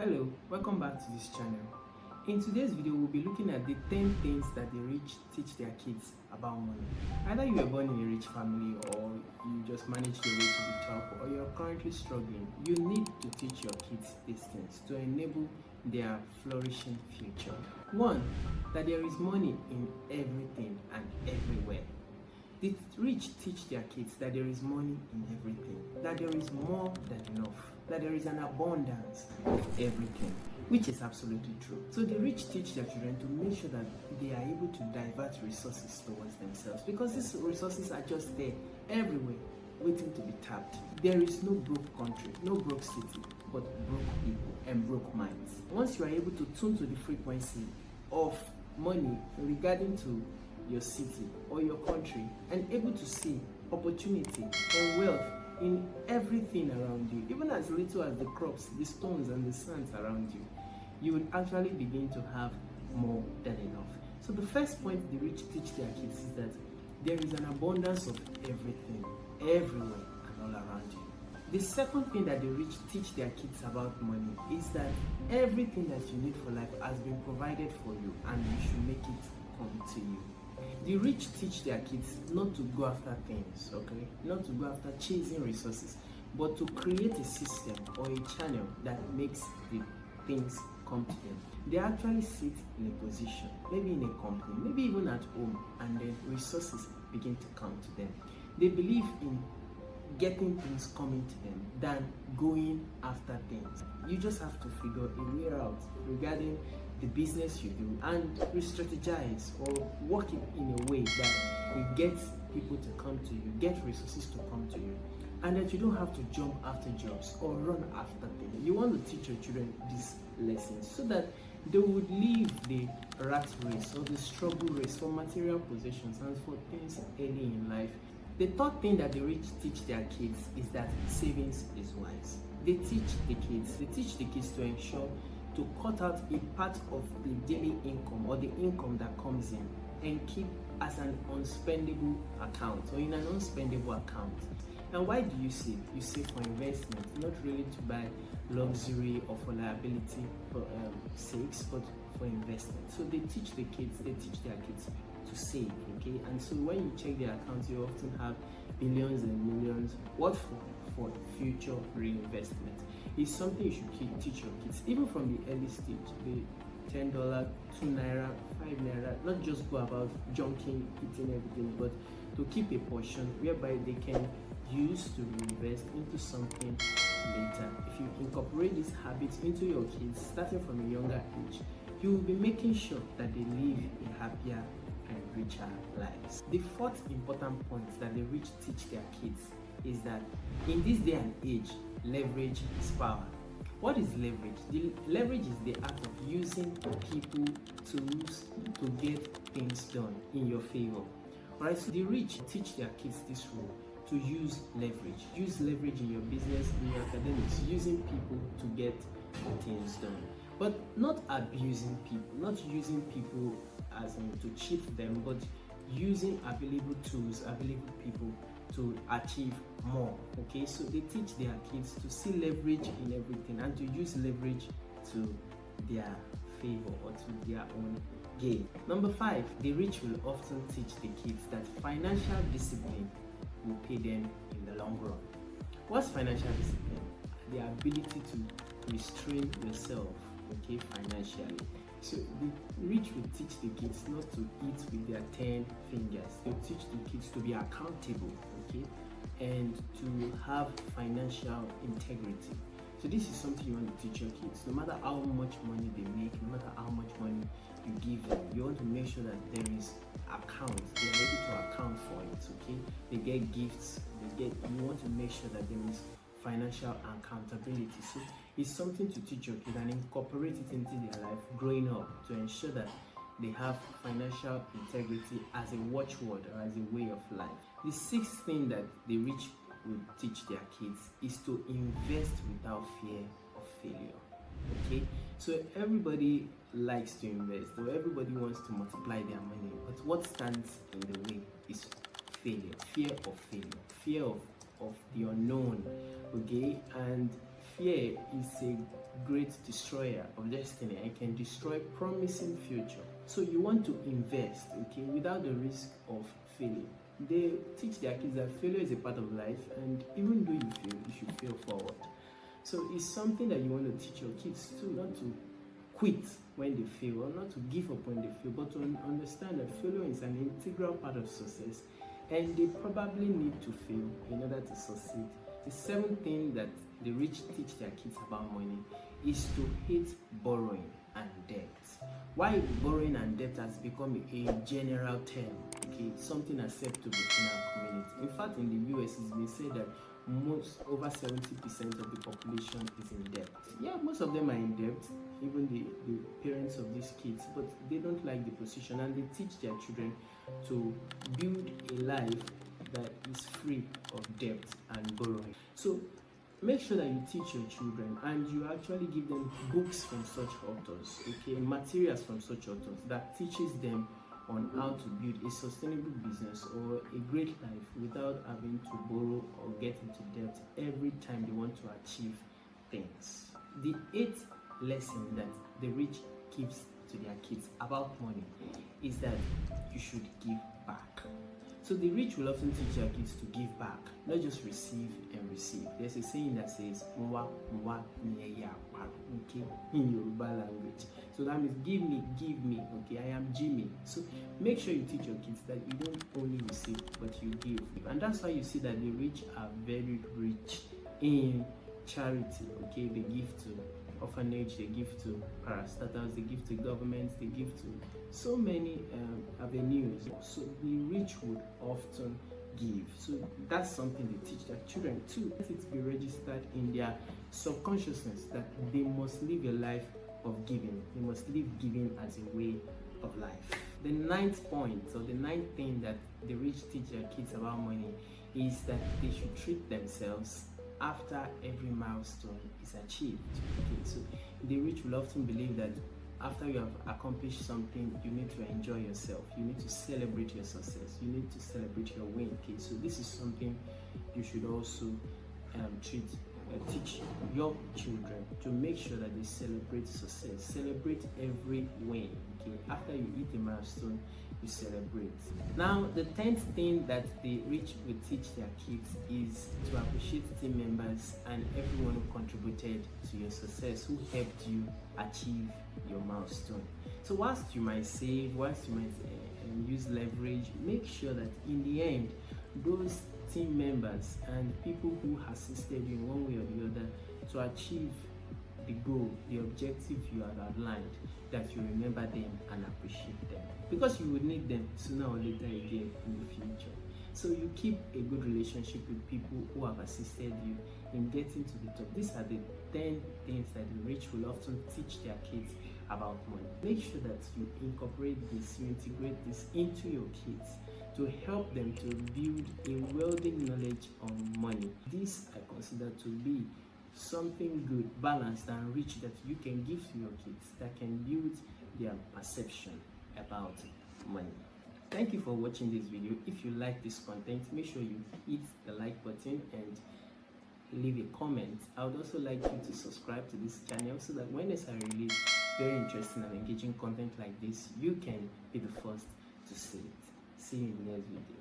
Hello, welcome back to this channel. In today's video, we'll be looking at the 10 things that the rich teach their kids about money. Either you were born in a rich family or you just managed your way to the top or you're currently struggling, you need to teach your kids these things to enable their flourishing future. 1. That there is money in everything and everywhere. The rich teach their kids that there is money in everything, that there is more than enough, that there is an abundance of everything, which is absolutely true. So the rich teach their children to make sure that they are able to divert resources towards themselves, because these resources are just there everywhere, waiting to be tapped. There is no broke country, no broke city, but broke people and broke minds. Once you are able to tune to the frequency of money regarding to your city or your country and able to see opportunity and wealth in everything around you, even as little as the crops, the stones and the sands around you, you would actually begin to have more than enough. So the first point the rich teach their kids is that there is an abundance of everything, everywhere and all around you. The second thing that the rich teach their kids about money is that everything that you need for life has been provided for you and you should make it come to you. The rich teach their kids not to go after things, okay? Not to go after chasing resources, but to create a system or a channel that makes the things come to them. They actually sit in a position, maybe in a company, maybe even at home, and then resources begin to come to them. They believe in getting things coming to them than going after things. You just have to figure a way out regarding the business you do and re-strategize or work it in a way that it gets people to come to you, get resources to come to you, and that you don't have to jump after jobs or run after things. You want to teach your children these lessons so that they would leave the rat race or the struggle race for material possessions and for things early in life. The third thing that the rich teach their kids is that savings is wise. They teach the kids to ensure to cut out a part of the daily income or the income that comes in and keep as an unspendable account or in an unspendable account. And why do you save? You save for investment, not really to buy luxury or for liability sakes, but for investment. So they teach their kids to save, okay? And so when you check their accounts, you often have billions and millions. What for future reinvestment. It's something you should teach your kids, even from the early stage. The $10, 2 naira, 5 naira, not just go about junking, eating everything, but to keep a portion whereby they can use to reinvest into something later. If you incorporate these habits into your kids starting from a younger age, you will be making sure that they live a happier and richer lives. The fourth important point that the rich teach their kids is that in this day and age, leverage is power. What is leverage? The leverage is the act of using people, tools to get things done in your favor. Alright, so the rich teach their kids this rule to use leverage. Use leverage in your business, in your academics, using people to get things done. But not abusing people, not using people as in to cheat them, but using available tools, available people to achieve more. Okay, so they teach their kids to see leverage in everything and to use leverage to their favor or to their own gain. Number 5, the rich will often teach the kids that financial discipline will pay them in the long run. What's financial discipline? The ability to restrain yourself, okay, financially. So the rich will teach the kids not to eat with their 10 fingers. They'll teach the kids to be accountable, okay, and to have financial integrity. So this is something you want to teach your kids. No matter how much money they make, no matter how much money you give them, you want to make sure that there is account. They're able to account for it, okay? They get gifts. You want to make sure that there is financial accountability. So it's something to teach your kids and incorporate it into their life growing up to ensure that they have financial integrity as a watchword or as a way of life. The sixth thing that the rich will teach their kids is to invest without fear of failure. Okay, so everybody likes to invest or everybody wants to multiply their money, but what stands in the way is failure, fear of failure, fear of the unknown. Okay, and fear is a great destroyer of destiny and can destroy promising future. So you want to invest, okay, without the risk of failing. They teach their kids that failure is a part of life, and even though you fail, you should fail forward. So it's something that you want to teach your kids too, not to quit when they fail, or not to give up when they fail, but to understand that failure is an integral part of success, and they probably need to fail in order to succeed. The seventh thing that the rich teach their kids about money is to hate borrowing and debt. Why borrowing and debt has become a general term, okay, something acceptable in our community. In fact, in the US, it's been said that over 70% of the population is in debt. Yeah, most of them are in debt, even the parents of these kids, but they don't like the position, and they teach their children to build a life that is free of debt and borrowing. So make sure that you teach your children and you actually give them books from such authors, okay, materials from such authors that teaches them on how to build a sustainable business or a great life without having to borrow or get into debt every time they want to achieve things. The eighth lesson that the rich gives to their kids about money is that you should give back. So the rich will often teach their kids to give back, not just receive and receive. There's a saying that says "Mwa mwa nye ya paru," okay, in Yoruba language. So that means give me, okay, I am Jimmy. So make sure you teach your kids that you don't only receive, but you give. And that's why you see that the rich are very rich in charity, okay. They give to orphanage, they give to parastatals, they give to governments, they give to so many avenues. So the rich would often give. So that's something they teach their children too. Let it be registered in their subconsciousness that they must live a life of giving. They must live giving as a way of life. The ninth point, or the ninth thing that the rich teach their kids about money is that they should treat themselves after every milestone is achieved. Okay, so the rich will often believe that after you have accomplished something, you need to enjoy yourself. You need to celebrate your success. You need to celebrate your win. Okay, so this is something you should also teach your children, to make sure that they celebrate success, celebrate every win. Okay, after you hit a milestone, you celebrate. Now, the 10th thing that the rich will teach their kids is to appreciate team members and everyone who contributed to your success, who helped you achieve your milestone. So whilst you might save, whilst you might use leverage, make sure that in the end, those team members and people who assisted you in one way or the other to achieve the goal, the objective you have outlined, that you remember them and appreciate them, because you will need them sooner or later again in the future. So you keep a good relationship with people who have assisted you in getting to the top. These are the 10 things that the rich will often teach their kids about money. Make sure that you incorporate this, you integrate this into your kids to help them to build a wealthy knowledge on money. This I consider to be something good, balanced and rich that you can give to your kids, that can build their perception about money. Thank you for watching this video. If you like this content, make sure you hit the like button and leave a comment. I would also like you to subscribe to this channel so that when I release very interesting and engaging content like this, you can be the first to see it. See you in the next video.